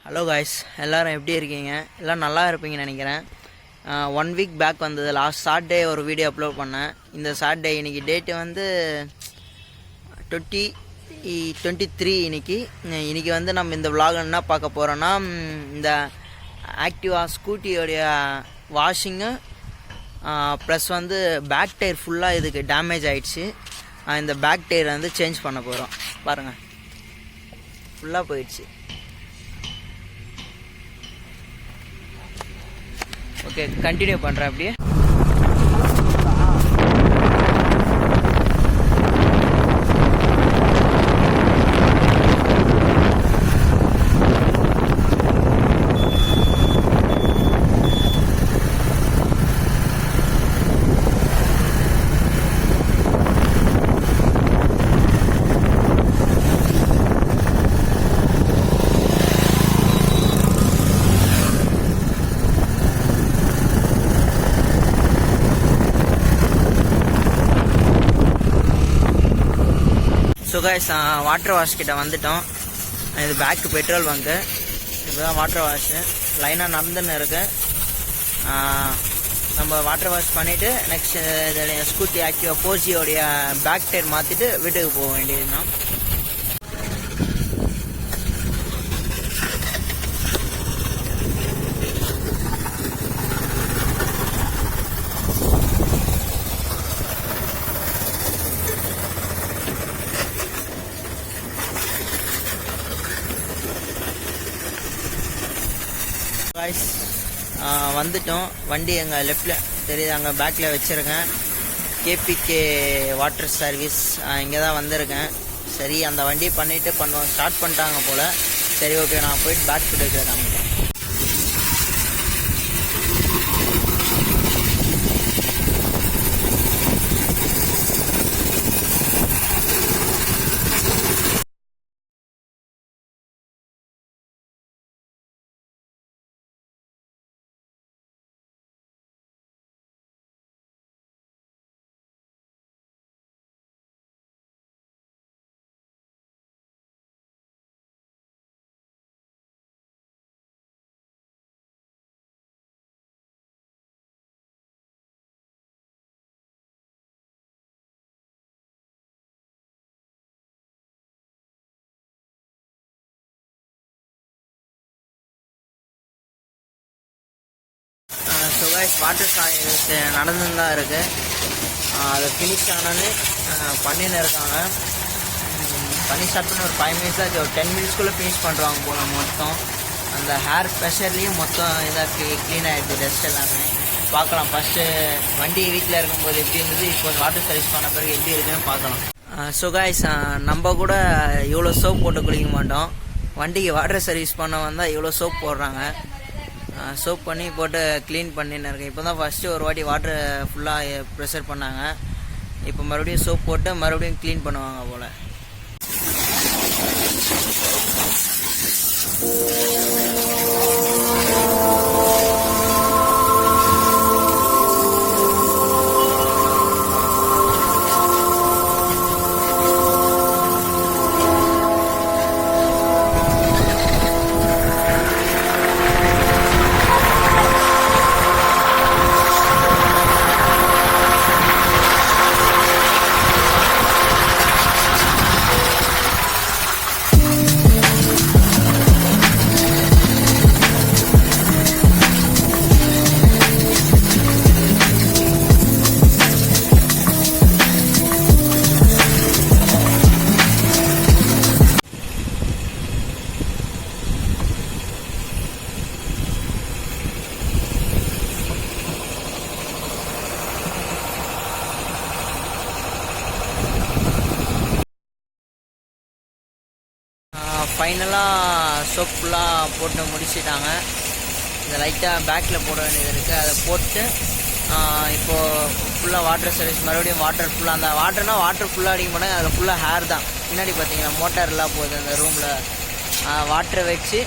Hello guys, எல்லோரும் எப்படி இருக்கீங்க? எல்லாம் நல்லா இருப்பீங்கன்னு நினைக்கிறேன். 1 வீக் பேக் வந்தது. லாஸ்ட் சாட்டர்டே ஒரு வீடியோ அப்லோட் பண்ணேன். இந்த சாட்டர்டே இன்றைக்கி டேட்டு வந்து 23. இன்றைக்கி வந்து நம்ம இந்த vlog என்ன பார்க்க போகிறோன்னா, இந்த ஆக்டிவா ஸ்கூட்டியோடைய வாஷிங்கு ப்ளஸ் வந்து பேக் டயர் ஃபுல்லாக இதுக்கு டேமேஜ் ஆகிடுச்சு. இந்த பேக் டயர் வந்து சேஞ்ச் பண்ண போகிறோம். பாருங்கள், ஃபுல்லாக போயிடுச்சு. ஓகே, கண்டினியூ பண்ணுறேன் அப்படியே. ஸோ கைஸ், வாட்டர் வாஷ் கிட்ட வந்துட்டோம். இது பேக்கு பெட்ரோல் பங்கு. இதுதான் வாட்டர் வாஷு. லைனாக நடந்துன்னு இருக்கு. நம்ம வாட்டர் வாஷ் பண்ணிவிட்டு நெக்ஸ்ட் ஸ்கூட்டி ஆக்டிவா 4Gயோடைய பேக் டயர் மாற்றிட்டு வீட்டுக்கு போக வேண்டியதுதான். காய்ஸ், வந்துட்டோம். வண்டி எங்கள் லெஃப்டில் தெரியுது, அங்கே பேக்கில் வச்சுருக்கேன். கேபிகே வாட்டர் சர்வீஸ் இங்கே தான் வந்திருக்கேன். சரி, அந்த வண்டியை பண்ணிவிட்டு ஸ்டார்ட் பண்ணிட்டாங்க போல். சரி, ஓகே, நான் போயிட்டு பேக் கிட்ட காமிக்கிறேன். ஸோ கைஸ், வாட்டர் சர்வீஸ் நடந்துன்னு தான் இருக்குது. அதை ஃபினிஷ் ஆனாலே பண்ணின்னு இருக்காங்க. பண்ணி ஸ்டார்ட் பண்ணி ஒரு 5 minutes ஆச்சு. ஒரு 10 minutesக்குள்ளே ஃபினிஷ் பண்ணுறாங்க போல். மொத்தம் அந்த ஹேர் ப்ரெஷர்லேயும் மொத்தம் இதாக க்ளீன் ஆகிடுது, டஸ்ட் எல்லாமே. பார்க்கலாம். ஃபஸ்ட்டு வண்டி வீட்டில் இருக்கும்போது எப்படி இருந்தது, இப்போ வாட்டர் சர்வீஸ் பண்ண பிறகு எப்படி இருக்குதுன்னு பார்க்கலாம். ஸோ கைஸ், நம்ம கூட இவ்வளோ சோப் போட்டு குளிக்க மாட்டோம். வண்டிக்கு வாட்டர் சர்வீஸ் பண்ண வந்தால் இவ்வளோ சோப் போடுறாங்க. சோப் பண்ணி போட்டு க்ளீன் பண்ணின்னு இருக்கேன். இப்போ தான் ஃபஸ்ட்டு ஒரு வாட்டி வாட்டர் ஃபுல்லாக ப்ரெஷர் பண்ணாங்க. இப்போ மறுபடியும் சோப் போட்டு மறுபடியும் க்ளீன் பண்ணுவாங்க போல். ஃபைனலாக சோப் ஃபுல்லாக போட்டு முடிச்சிட்டாங்க. இந்த லைட்டாக பேக்கில் போட வேண்டியது இருக்குது. அதை போட்டு இப்போது ஃபுல்லாக வாட்டர் சர்வீஸ் மறுபடியும் வாட்டர் ஃபுல்லாக, அந்த வாட்டர்னால் வாட்டர் ஃபுல்லாக அடிக்க மாட்டாங்க. அதில் ஃபுல்லாக ஹேர் தான். பின்னாடி பார்த்தீங்கன்னா மோட்டார்லாம் போகுது. அந்த ரூமில் வாட்டரை வச்சு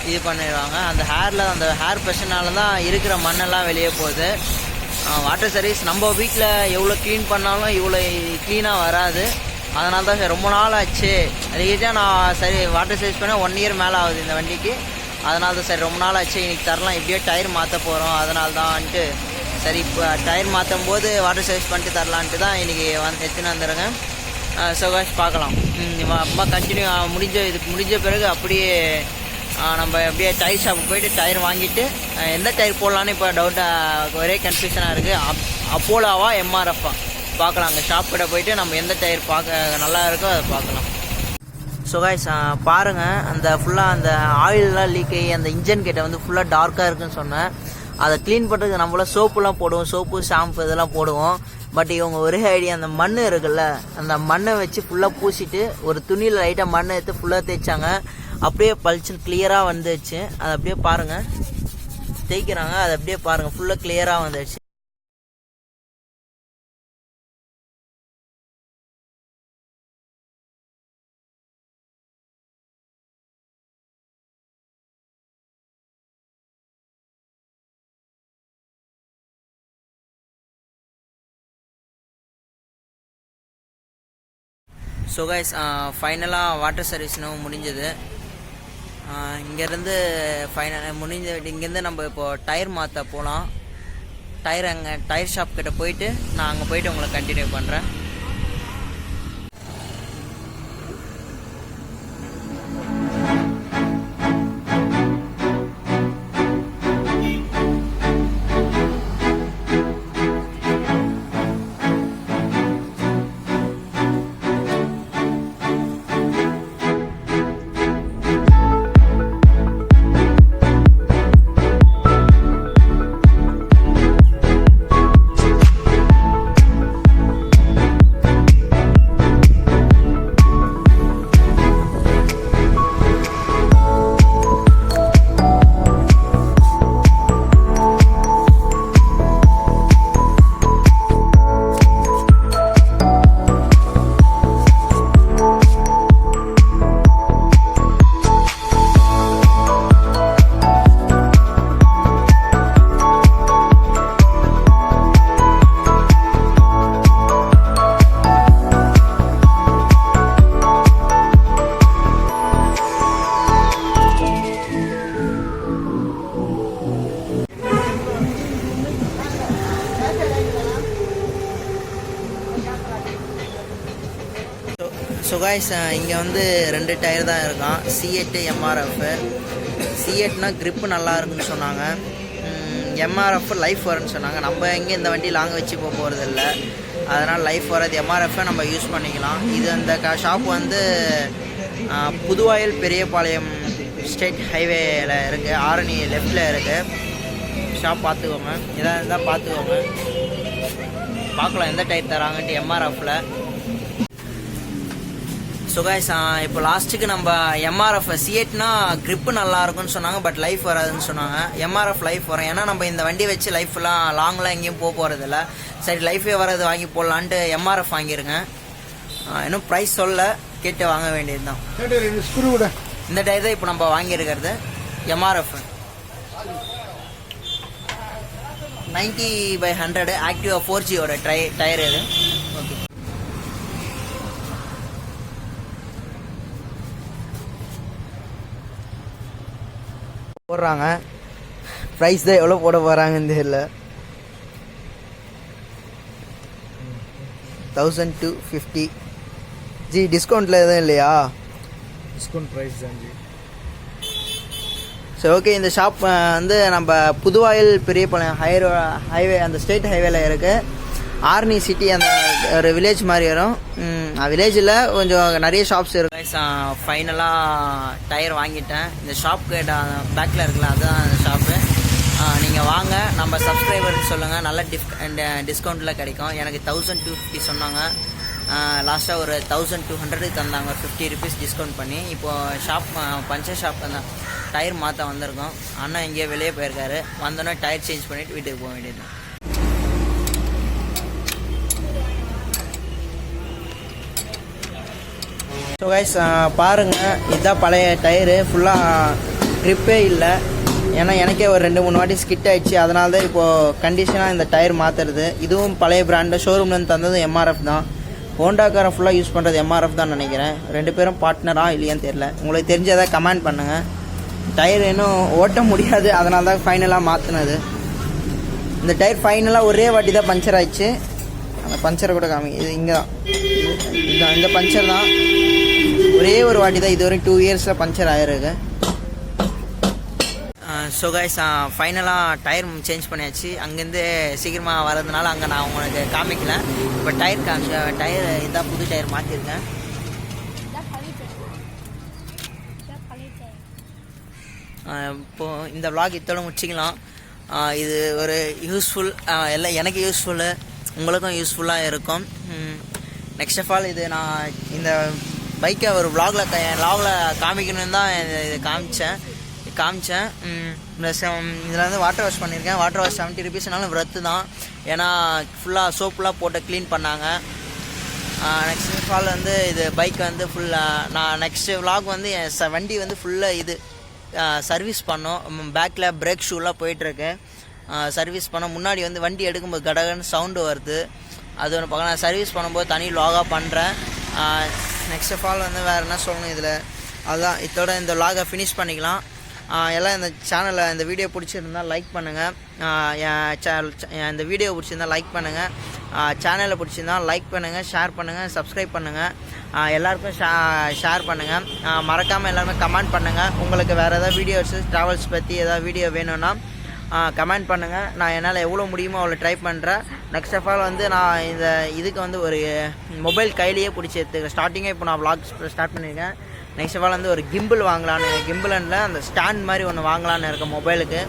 இது பண்ணிடுவாங்க. அந்த ஹேர் ப்ரெஷர்னால தான் இருக்கிற மண்ணெல்லாம் வெளியே போகுது. வாட்டர் சர்வீஸ் நம்ம வீட்டில் எவ்வளோ க்ளீன் பண்ணாலும் இவ்வளோ க்ளீனாக வராது. அதனால தான் சார் ரொம்ப நாள் ஆச்சு. அதுக்கிட்ட நான் சரி வாட்டர் சர்வீஸ் பண்ண 1 இயர் மேலே ஆகுது இந்த வண்டிக்கு. அதனால தான் சரி ரொம்ப நாள் ஆச்சு இன்றைக்கி தரலாம், எப்படியோ டயர் மாற்ற போகிறோம் அதனால தான்ட்டு சரி இப்போ டயர் மாற்றும் போது வாட்டர் சர்வீஸ் பண்ணிட்டு தரலான்ட்டு தான் இன்றைக்கி எடுத்துன்னு வந்துடுங்க. ஸோ காய்ஸ் பார்க்கலாம் அம்மா கண்டினியூ முடிஞ்ச பிறகு அப்படியே நம்ம அப்படியே டயர் ஷாப்புக்கு போய்ட்டு டயர் வாங்கிட்டு எந்த டயர் போடலான்னு இப்போ டவுட்டாக ஒரே கன்ஃபியூஷனாக இருக்குது. அப்போலாவா எம்ஆர்எஃப்பா பார்க்கலாம். அங்கே ஷாப் கிட்ட போய்ட்டு நம்ம எந்த டயர் பார்க்க நல்லா இருக்கோ அதை பார்க்கலாம். ஸோ காய்ஸ் பாருங்கள் அந்த ஃபுல்லாக அந்த ஆயிலெலாம் லீக் ஆகி அந்த இன்ஜின் கிட்ட வந்து ஃபுல்லாக டார்க்காக இருக்குன்னு சொன்னேன். அதை க்ளீன் பண்ணுறதுக்கு நம்மளாம் சோப்புலாம் போடுவோம், சோப்பு ஷாம்பு இதெல்லாம் போடுவோம். பட் இவங்க ஒரே ஐடியா அந்த மண் இருக்குல்ல அந்த மண்ணை வச்சு ஃபுல்லாக பூசிட்டு ஒரு துணியில் லைட்டாக மண்ணை எடுத்து ஃபுல்லாக தேய்ச்சாங்க. அப்படியே பளிச்சுன்னு கிளியராக வந்துடுச்சு. அதை அப்படியே பாருங்கள் தேய்க்கிறாங்க, அதை அப்படியே பாருங்கள் ஃபுல்லாக கிளியராக வந்துடுச்சு. ஸோ கைஸ் ஃபைனலாக வாட்டர் சர்வீஸ்னும் முடிஞ்சது. இங்கேருந்து இங்கேருந்து நம்ம இப்போது டயர் மாற்ற போகலாம். டயர் ஷாப் கிட்ட போயிட்டு நான் அங்கே போயிட்டு உங்களை கண்டினியூ பண்ணுறேன். ஸோ காய்ஸ் இங்கே வந்து 2 டயர் தான் இருக்கான், C8 MRF. C8னா க்ரிப்பு நல்லா இருக்குன்னு சொன்னாங்க, MRF லைஃப் வரும்னு சொன்னாங்க. நம்ம எங்கே இந்த வண்டி லாங் வச்சு போகிறது இல்லை, அதனால் லைஃப் வராது. MRF நம்ம யூஸ் பண்ணிக்கலாம். இது அந்த ஷாப் வந்து புதுவாயில் பெரியபாளையம் ஸ்டேட் ஹைவேயில் இருக்குது, ஆரணி லெஃப்டில் இருக்குது. ஷாப் பார்த்துக்கோங்க, எதாக இருந்தால் பார்த்துக்கோங்க, பார்க்கலாம் எந்த டயர் தராங்கன்ட்டு MRFல. ஸோ காய்ஸ் இப்போ லாஸ்ட்டுக்கு நம்ம MRF C8னா க்ரிப்பு நல்லா இருக்குன்னு சொன்னாங்க, பட் லைஃப் வராதுன்னு சொன்னாங்க. MRF லைஃப் வரும், ஏன்னா நம்ம இந்த வண்டி வச்சு லைஃப்லாம் லாங்லாம் எங்கேயும் போகிறதில்ல. சரி லைஃபே வராது வாங்கி போடலான்ட்டு MRF வாங்கிருங்க. இன்னும் ப்ரைஸ் சொல்ல கேட்டு வாங்க வேண்டியது தான். இந்த டயர் தான் இப்போ நம்ம வாங்கியிருக்கிறது MRF 90/100 ஆக்டிவா 4Gயோட டயர் இது. ஓகே போடுறாங்க, ப்ரைஸ் தான் எவ்வளோ போட போகிறாங்கன்னு தெரியல. 1250 ஜி. டிஸ்கவுண்ட்டில் எதுவும் இல்லையா? டிஸ்கவுண்ட் ப்ரைஸ் தான் ஜி. சரி ஓகே. இந்த ஷாப் வந்து நம்ம புதுவாயில் பெரியபாளையம் ஹைவே அந்த ஸ்டேட் ஹைவேல இருக்குது. ஆர்னி சிட்டி அந்த ஒரு வில்லேஜ் மாதிரி வரும். வில்லேஜில் கொஞ்சம் நிறைய ஷாப்ஸ் இருக்கு. ஃபைனலாக டயர் வாங்கிட்டேன். இந்த ஷாப் கேட்ட பேக்கில் இருக்குல்ல அதுதான் அந்த ஷாப்பு. நீங்கள் வாங்க, நம்ம சப்ஸ்கிரைபர்னு சொல்லுங்கள், நல்ல டிஸ்கவுண்ட்டில் கிடைக்கும். எனக்கு 1250 சொன்னாங்க, லாஸ்ட்டாக ஒரு 1200 தந்தாங்க, ஒரு 50 ருபீஸ் டிஸ்கவுண்ட் பண்ணி. இப்போது ஷாப் பஞ்சர் ஷாப் அந்த டயர் மாற்ற வந்திருக்கோம். அண்ணா எங்கேயோ வெளியே போயிருக்காரு, வந்தோடனே டயர் சேஞ்ச் பண்ணிவிட்டு வீட்டுக்கு போக வேண்டியது. ஸோ கைஸ் பாருங்கள், இதுதான் பழைய டயரு, ஃபுல்லாக க்ரிப்பே இல்லை. ஏன்னா எனக்கே ஒரு 2-3 வாட்டி ஸ்கிட் ஆகிடுச்சு, அதனால தான் இப்போது கண்டிஷனாக இந்த டயர் மாற்றுறது. இதுவும் பழைய பிராண்டு, ஷோரூம்லேருந்து தந்தது MRF தான். ஹோண்டாக்காரை ஃபுல்லாக யூஸ் பண்ணுறது MRF தான் நினைக்கிறேன். 2 பேரும் பார்ட்னராக இல்லையான்னு தெரியல. உங்களுக்கு தெரிஞ்சதை கமெண்ட் பண்ணுங்கள். டயர் இன்னும் ஓட்ட முடியாது, அதனால தான் ஃபைனலாக மாற்றினது. இந்த டயர் ஃபைனலாக ஒரே வாட்டி தான் பஞ்சர் ஆயிடுச்சு. அந்த பஞ்சரை கூட காமி, இது இங்கே தான், இதுதான் இந்த பஞ்சர் தான். ஒரே ஒரு வாட்டி தான் இது வரைக்கும் 2 இயர்ஸில் பஞ்சர் ஆயிருக்கு. ஸோ கைஸ் ஃபைனலாக டயர் சேஞ்ச் பண்ணியாச்சு. அங்கேருந்து சீக்கிரமாக வரதுனால அங்கே நான் உங்களுக்கு காமிக்கல. இப்போ டயர் இதான் புது டயர் மாற்றிருக்கேன். இப்போது இந்த vlog இதோட முடிச்சிக்கலாம். இது ஒரு யூஸ்ஃபுல், எல்லாம் எனக்கு யூஸ்ஃபுல்லு, உங்களுக்கும் யூஸ்ஃபுல்லாக இருக்கும். நெக்ஸ்ட் ஆஃப் ஆல் இது நான் இந்த பைக்கை ஒரு vlogல காமிக்கணும்னு தான் இது காமிச்சேன். ப்ளஸ் இதில் வந்து வாட்டர் வாஷ் பண்ணியிருக்கேன். வாட்டர் வாஷ் 70 rupeesனாலும் ஒர்த்து தான். ஏன்னா ஃபுல்லாக சோப்புலாம் போட்டு க்ளீன் பண்ணாங்க. நெக்ஸ்ட் ஆஃப் ஆல் வந்து இது பைக் வந்து ஃபுல்லாக நான் நெக்ஸ்ட் vlog வந்து என் வண்டி வந்து ஃபுல்லாக இது சர்வீஸ் பண்ணோம். பேக்கில் பிரேக் ஷூலாம் போயிட்டுருக்கு. சர்வீஸ் பண்ண முன்னாடி வந்து வண்டி எடுக்கும்போது கடகன்னு சவுண்டு வருது. அது ஒன்று பார்க்க நான் சர்வீஸ் பண்ணும்போது தனி லாகாக பண்ணுறேன். நெக்ஸ்ட் ஆஃப் ஆல் வந்து வேறு என்ன சொல்லணும் இதில், அதுதான் இதோட இந்த லாகை ஃபினிஷ் பண்ணிக்கலாம். எல்லாம் இந்த சேனலை இந்த வீடியோ பிடிச்சிருந்தால் லைக் பண்ணுங்கள். இந்த வீடியோ பிடிச்சிருந்தால் லைக் பண்ணுங்கள். சேனலை பிடிச்சிருந்தால் லைக் பண்ணுங்கள், ஷேர் பண்ணுங்கள், சப்ஸ்கிரைப் பண்ணுங்கள். எல்லாருக்கும் ஷேர் பண்ணுங்கள். மறக்காமல் எல்லாருமே கமெண்ட் பண்ணுங்கள். உங்களுக்கு வேறு ஏதாவது வீடியோஸ் ட்ராவல்ஸ் பற்றி ஏதாவது வீடியோ வேணும்னா கமெண்ட் பண்ணுங்கள். நான் என்னால் எவ்வளோ முடியுமோ அவ்வளோ ட்ரை பண்ணுறேன். நெக்ஸ்ட் ஆஃப் ஆல் வந்து நான் இதுக்கு வந்து ஒரு மொபைல் கையிலேயே பிடிச்சி எடுத்துக்கிறேன். ஸ்டார்டிங்கே இப்போ நான் vlog ஸ்டார்ட் பண்ணியிருக்கேன். நெக்ஸ்ட் ஆஃப் ஆல் வந்து ஒரு கிம்பிள் வாங்கலான்னு, கிம்பிளில் அந்த ஸ்டாண்ட் மாதிரி ஒன்று வாங்கலான்னு இருக்கேன் மொபைலுக்கு.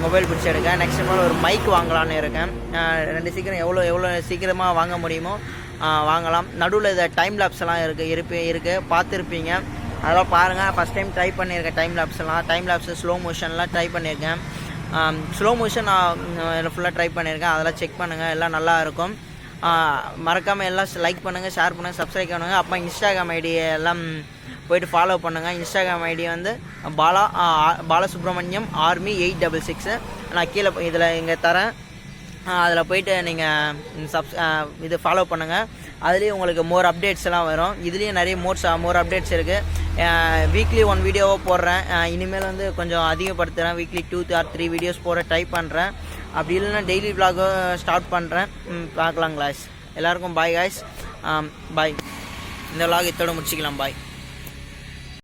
மொபைல் பிடிச்சி எடுக்கேன். நெக்ஸ்ட் ஆஃப் ஆல் ஒரு மைக் வாங்கலான்னு இருக்கேன். ரெண்டு சீக்கிரம் எவ்வளோ சீக்கிரமாக வாங்க முடியுமோ வாங்கலாம். நடுவில் இதை டைம் லேப்ஸ் எல்லாம் இருக்குது பார்த்துருப்பீங்க. அதெல்லாம் பாருங்கள். ஃபஸ்ட் டைம் ட்ரை பண்ணியிருக்கேன் டைம் லேப்ஸு ஸ்லோ மோஷன்லாம் ட்ரை பண்ணியிருக்கேன். ஸ்லோ மோஷன் நான் ஃபுல்லாக ட்ரை பண்ணியிருக்கேன். அதெல்லாம் செக் பண்ணுங்கள், எல்லாம் நல்லா இருக்கும். மறக்காமல் எல்லாம் லைக் பண்ணுங்கள், ஷேர் பண்ணுங்கள், சப்ஸ்கிரைப் பண்ணுங்கள். அப்போ இன்ஸ்டாகிராம் ஐடி எல்லாம் போய்ட்டு ஃபாலோ பண்ணுங்கள். இன்ஸ்டாகிராம் ஐடி வந்து bala subramaniyam army 866. நான் கீழே இதில் இங்கே தரேன். அதில் போய்ட்டு நீங்கள் இது ஃபாலோ பண்ணுங்கள். அதுலேயும் உங்களுக்கு மோர் அப்டேட்ஸ் எல்லாம் வரும். இதுலேயும் நிறைய மோர் அப்டேட்ஸ் இருக்குது. வீக்லி 1 வீடியோவாக போடுறேன். இனிமேல் வந்து கொஞ்சம் அதிகப்படுத்துகிறேன். வீக்லி 2 or 3 வீடியோஸ் போட ட்ரை பண்ணுறேன். அப்படி இல்லைன்னா டெய்லி vlog ஸ்டார்ட் பண்ணுறேன். பார்க்கலாம் guys. எல்லாருக்கும் பாய் guys. பாய். இந்த vlog இதோட முடிச்சிக்கலாம். பாய்.